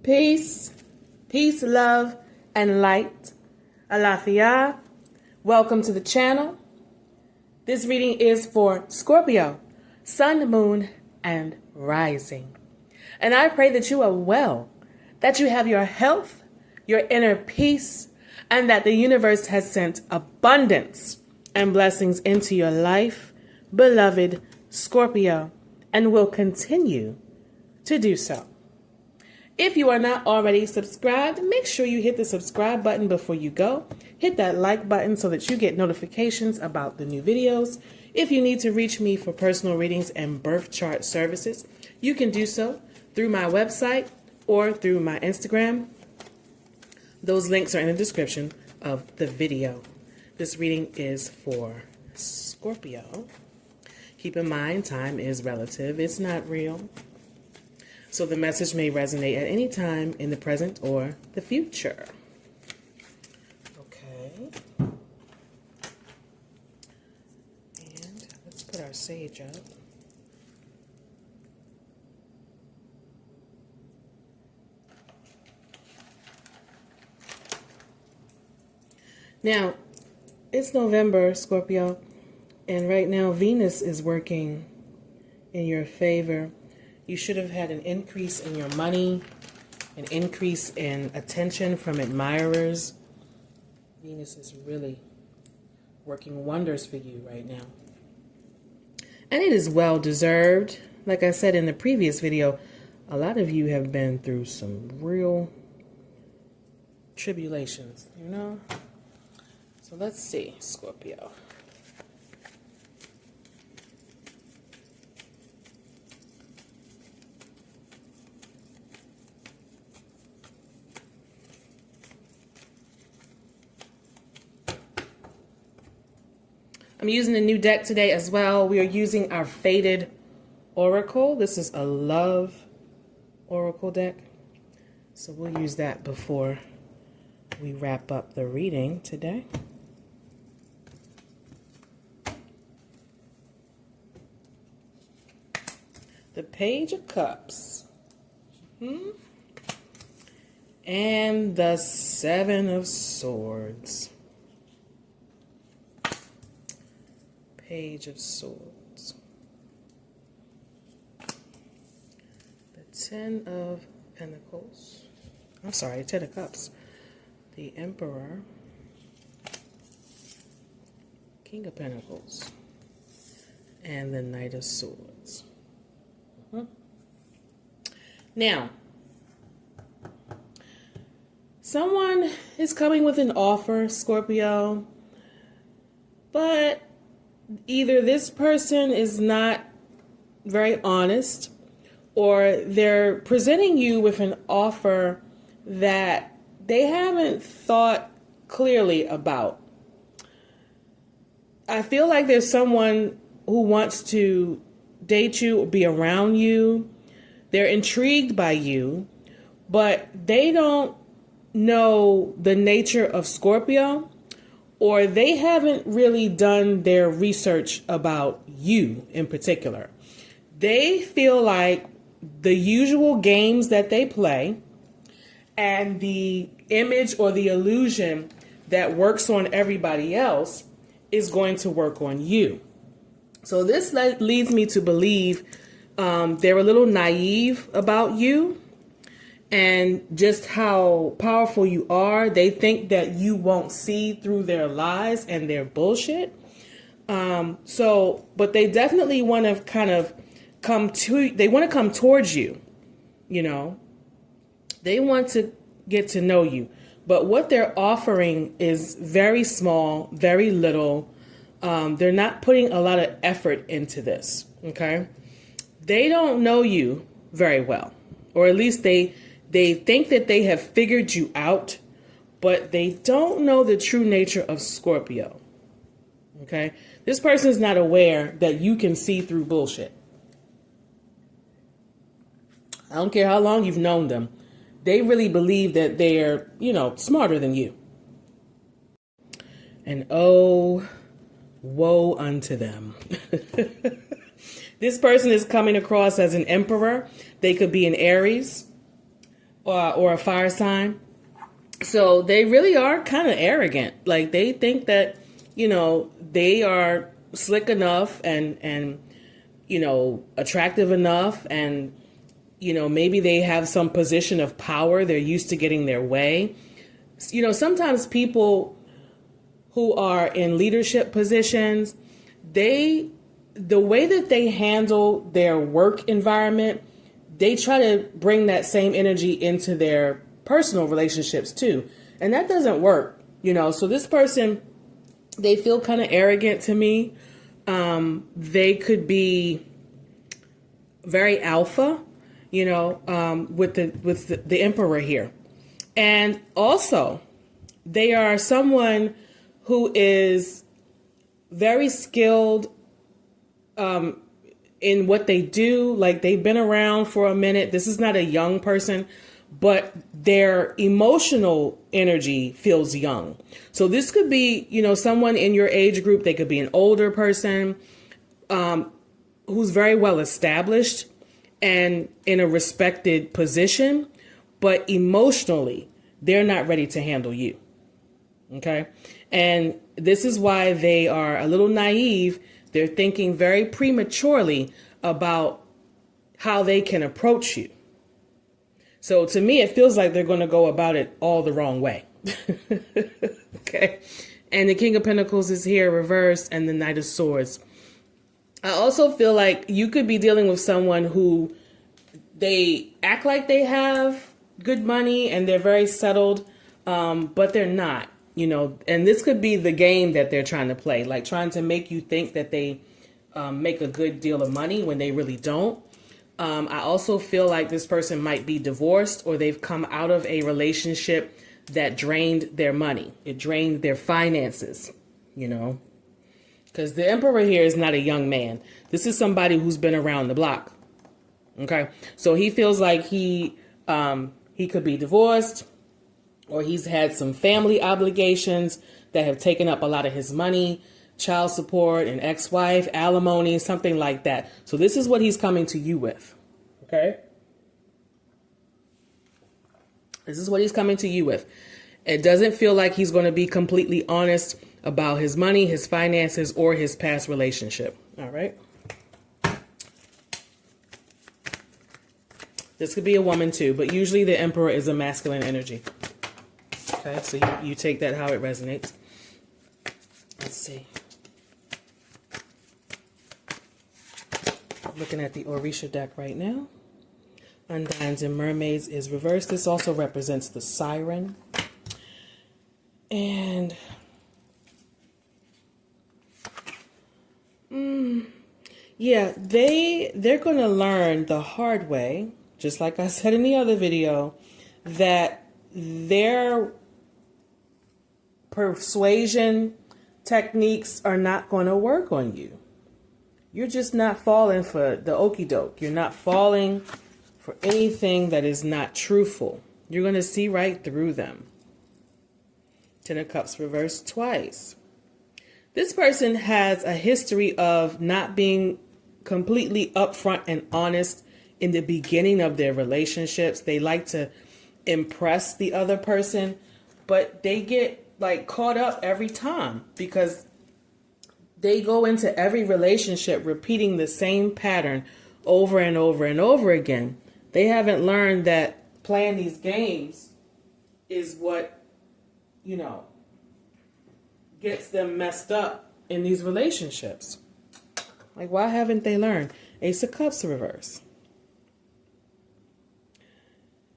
Peace, peace, love, and light. Alafia. Welcome to the channel. This reading is for Scorpio, Sun, Moon, and Rising. And I pray that you are well, that you have your health, your inner peace, and that the universe has sent abundance and blessings into your life, beloved Scorpio, and will continue to do so. If you are not already subscribed, make sure you hit the subscribe button before you go. Hit that like button so that you get notifications about the new videos. If you need to reach me for personal readings and birth chart services, you can do so through my website or through my Instagram. Those links are in the description of the video. This reading is for Scorpio. Keep in mind, time is relative. It's not real. So the message may resonate at any time in the present or the future. Okay. And let's put our sage up. Now, it's November, Scorpio, and right now Venus is working in your favor. You should have had an increase in your money, an increase in attention from admirers. Venus is really working wonders for you right now. And it is well deserved. Like I said in the previous video, a lot of you have been through some real tribulations, you know? So let's see, Scorpio. I'm using a new deck today as well. We are using our Faded Oracle. This is a love oracle deck. So we'll use that before we wrap up the reading today. The Page of Cups. And the Seven of Swords. Page of Swords. The Ten of Pentacles. I'm sorry, Ten of Cups. The Emperor. King of Pentacles. And the Knight of Swords. Now, someone is coming with an offer, Scorpio, but either this person is not very honest, or they're presenting you with an offer that they haven't thought clearly about. I feel like there's someone who wants to date you or be around you. They're intrigued by you, but they don't know the nature of Scorpio, or they haven't really done their research about you in particular. They feel like the usual games that they play and the image or the illusion that works on everybody else is going to work on you. So this leads me to believe they're a little naive about you and just how powerful you are. They think that you won't see through their lies and their bullshit. But they definitely want to kind of come towards you, you know. They want to get to know you. But what they're offering is very small, very little. They're not putting a lot of effort into this, okay? They don't know you very well, or at least they think that they have figured you out, but they don't know the true nature of Scorpio, okay? This person is not aware that you can see through bullshit. I don't care how long you've known them. They really believe that they're, you know, smarter than you. And oh, woe unto them. This person is coming across as an emperor. They could be an Aries. or a fire sign. So they really are kind of arrogant. Like they think that, they are slick enough and attractive enough, and maybe they have some position of power. They're used to getting their way. Sometimes people who are in leadership positions, the way that they handle their work environment, they try to bring that same energy into their personal relationships too. And that doesn't work, So this person, they feel kind of arrogant to me. They could be very alpha, with the emperor here. And also, they are someone who is very skilled in what they do. Like they've been around for a minute. This is not a young person, but their emotional energy feels young. So this could be, someone in your age group. They could be an older person who's very well established and in a respected position, but emotionally, they're not ready to handle you. Okay. And this is why they are a little naive. They're thinking very prematurely about how they can approach you. So to me, it feels like they're going to go about it all the wrong way. Okay. And the King of Pentacles is here reversed, and the Knight of Swords. I also feel like you could be dealing with someone who they act like they have good money and they're very settled, but they're not, and this could be the game that they're trying to play, like trying to make you think that they make a good deal of money when they really don't. I also feel like this person might be divorced, or they've come out of a relationship that drained their money. It drained their finances, because the Emperor here is not a young man. This is somebody who's been around the block. Okay. So he feels like he could be divorced, or he's had some family obligations that have taken up a lot of his money, child support, an ex-wife, alimony, something like that. So this is what he's coming to you with. Okay. This is what he's coming to you with. It doesn't feel like he's going to be completely honest about his money, his finances, or his past relationship. All right. This could be a woman too, but usually the Emperor is a masculine energy. Okay, so you take that how it resonates. Let's see. Looking at the Orisha deck right now. Undines and Mermaids is reversed. This also represents the Siren. And yeah, they're going to learn the hard way, just like I said in the other video, that their persuasion techniques are not going to work on you. You're just not falling for the okie doke. You're not falling for anything that is not truthful. You're going to see right through them. Ten of Cups reversed twice. This person has a history of not being completely upfront and honest in the beginning of their relationships. They like to impress the other person, but they get like caught up every time because they go into every relationship repeating the same pattern over and over and over again. They haven't learned that playing these games is what, gets them messed up in these relationships. Like, why haven't they learned? Ace of Cups reverse.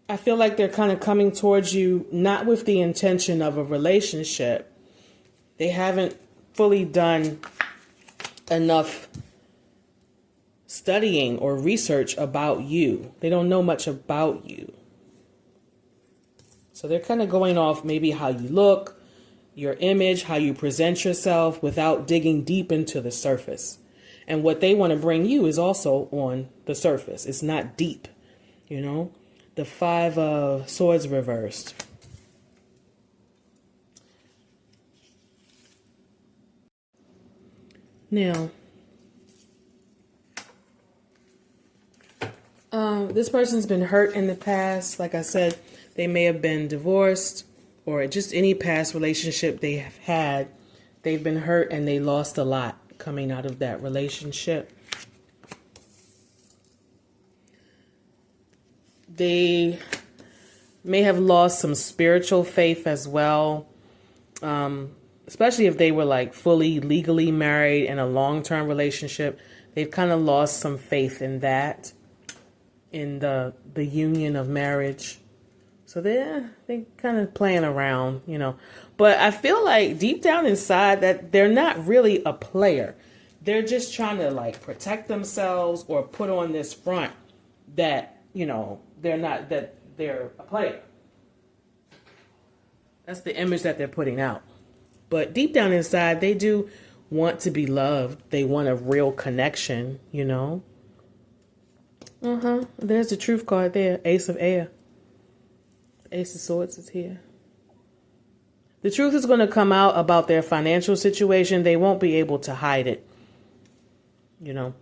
I feel like they're kind of coming towards you, not with the intention of a relationship. They haven't fully done enough studying or research about you. They don't know much about you. So they're kind of going off maybe how you look, your image, how you present yourself without digging deep into the surface. And what they want to bring you is also on the surface. It's not deep, The Five of Swords reversed. Now, This person's been hurt in the past. Like I said, they may have been divorced or just any past relationship they have had. They've been hurt and they lost a lot coming out of that relationship. They may have lost some spiritual faith as well. Especially if they were like fully legally married in a long-term relationship. They've kind of lost some faith in that, in the union of marriage. So they kind of playing around, you know. But I feel like deep down inside that they're not really a player. They're just trying to like protect themselves or put on this front that, you know, that they're a player. That's the image that they're putting out. But deep down inside, they do want to be loved. They want a real connection, you know. There's the truth card there. Ace of Air. Ace of Swords is here. The truth is going to come out about their financial situation. They won't be able to hide it. You know,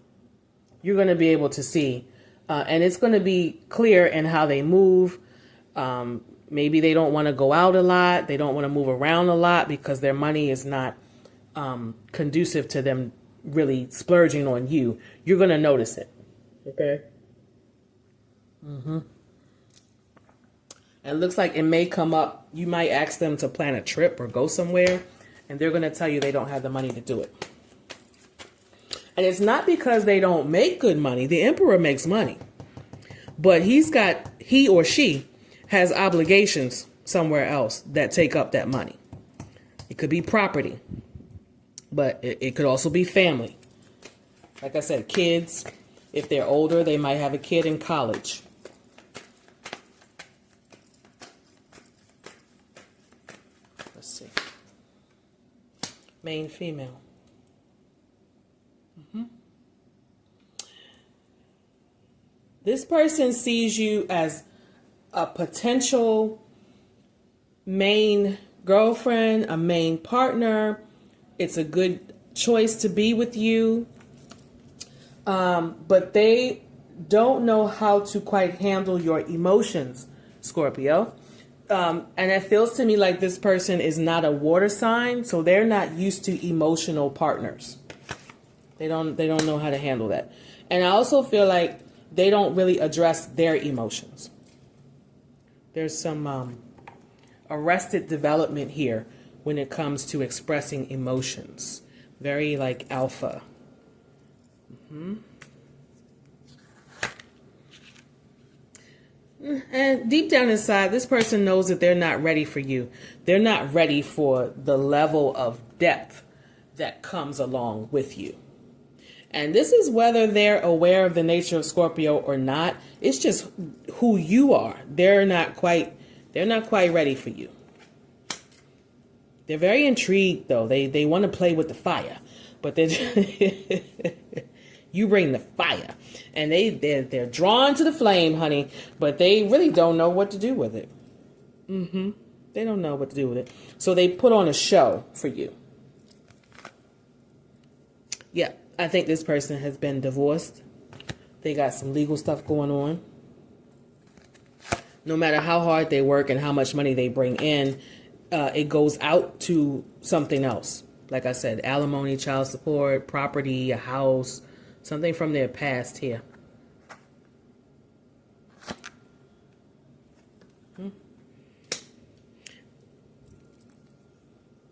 you're going to be able to see. And it's going to be clear in how they move. Maybe they don't want to go out a lot. They don't want to move around a lot because their money is not conducive to them really splurging on you. You're going to notice it. Okay? It looks like it may come up. You might ask them to plan a trip or go somewhere, and they're going to tell you they don't have the money to do it. And it's not because they don't make good money. The Emperor makes money. But he or she has obligations somewhere else that take up that money. It could be property, but it could also be family. Like I said, kids, if they're older, they might have a kid in college. Let's see. Main female. This person sees you as a potential main girlfriend, a main partner. It's a good choice to be with you. But they don't know how to quite handle your emotions, Scorpio. And it feels to me like this person is not a water sign, so they're not used to emotional partners. They don't know how to handle that. And I also feel like they don't really address their emotions. There's some arrested development here when it comes to expressing emotions. Very like alpha. And deep down inside, this person knows that they're not ready for you. They're not ready for the level of depth that comes along with you. And this is whether they're aware of the nature of Scorpio or not. It's just who you are. They're not quite ready for you. They're very intrigued though. They want to play with the fire, but they're you bring the fire, and they're drawn to the flame, honey. But they really don't know what to do with it. They don't know what to do with it, so they put on a show for you. Yeah. I think this person has been divorced. They got some legal stuff going on. No matter how hard they work and how much money they bring in, it goes out to something else. Like I said, alimony, child support, property, a house, something from their past here.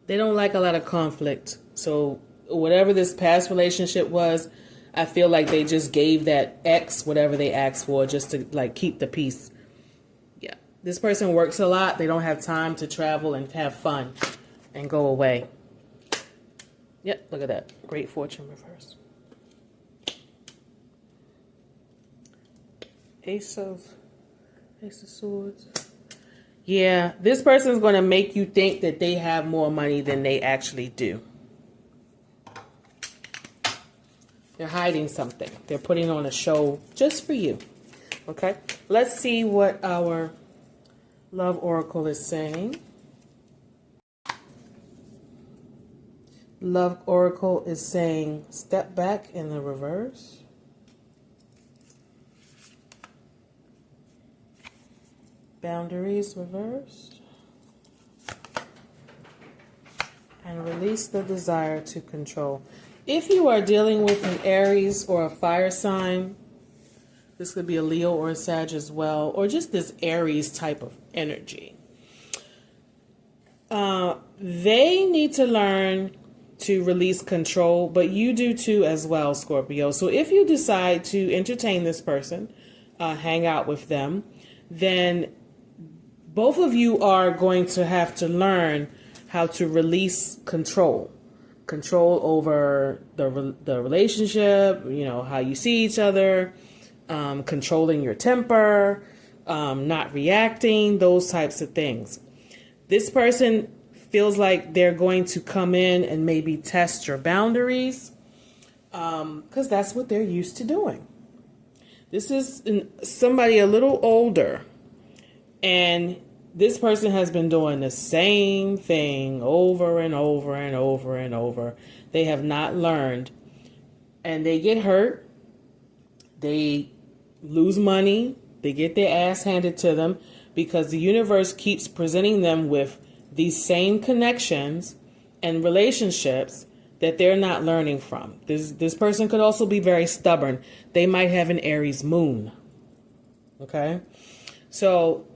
They don't like a lot of conflict. So whatever this past relationship was, I feel like they just gave that ex whatever they asked for just to like keep the peace. Yeah. This person works a lot. They don't have time to travel and have fun and go away. Yep, look at that. Great fortune reverse. Ace of Swords. Yeah, this person is going to make you think that they have more money than they actually do. They're hiding something. They're putting on a show just for you. Okay? Let's see what our love oracle is saying. Love oracle is saying step back in the reverse. Boundaries reversed. And release the desire to control. If you are dealing with an Aries or a fire sign, this could be a Leo or a Sag as well, or just this Aries type of energy. They need to learn to release control, but you do too as well, Scorpio. So if you decide to entertain this person, hang out with them, then both of you are going to have to learn how to release control over the relationship, how you see each other, controlling your temper, not reacting, those types of things. This person feels like they're going to come in and maybe test your boundaries, because that's what they're used to doing. This is somebody a little older, and this person has been doing the same thing over and over and over and over. They have not learned, and they get hurt. They lose money. They get their ass handed to them because the universe keeps presenting them with these same connections and relationships that they're not learning from. This person could also be very stubborn. They might have an Aries moon. Okay? So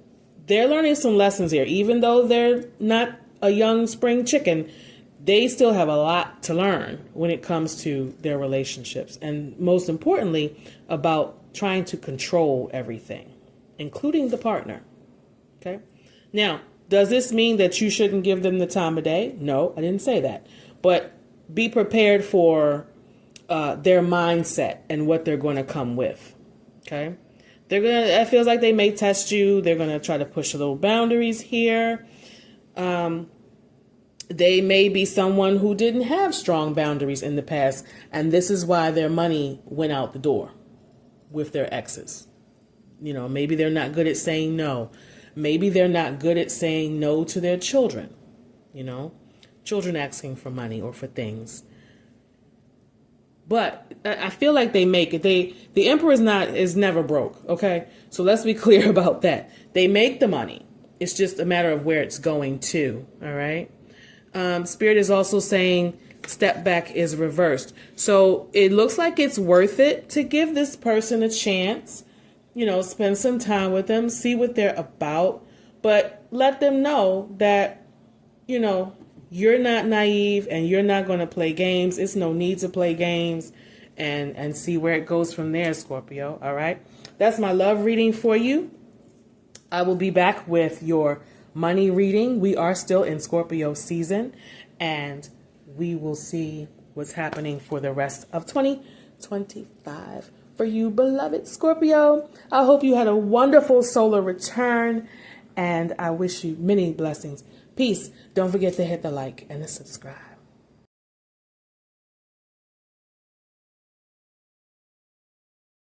they're learning some lessons here. Even though they're not a young spring chicken, they still have a lot to learn when it comes to their relationships. And most importantly, about trying to control everything, including the partner. Okay? Now, does this mean that you shouldn't give them the time of day? No, I didn't say that. But be prepared for their mindset and what they're going to come with. Okay? It feels like they may test you. They're going to try to push a little boundaries here. They may be someone who didn't have strong boundaries in the past, and this is why their money went out the door with their exes. Maybe they're not good at saying no. Maybe they're not good at saying no to their children. Children asking for money or for things. But I feel like they make it. The emperor is never broke. Okay, so let's be clear about that. They make the money. It's just a matter of where it's going to. All right. Spirit is also saying step back is reversed. So it looks like it's worth it to give this person a chance. Spend some time with them, see what they're about, but let them know that, you're not naive and you're not going to play games. It's no need to play games, and see where it goes from there, Scorpio. All right. That's my love reading for you. I will be back with your money reading. We are still in Scorpio season, and we will see what's happening for the rest of 2025 for you, beloved Scorpio. I hope you had a wonderful solar return, and I wish you many blessings. Peace. Don't forget to hit the like and the subscribe.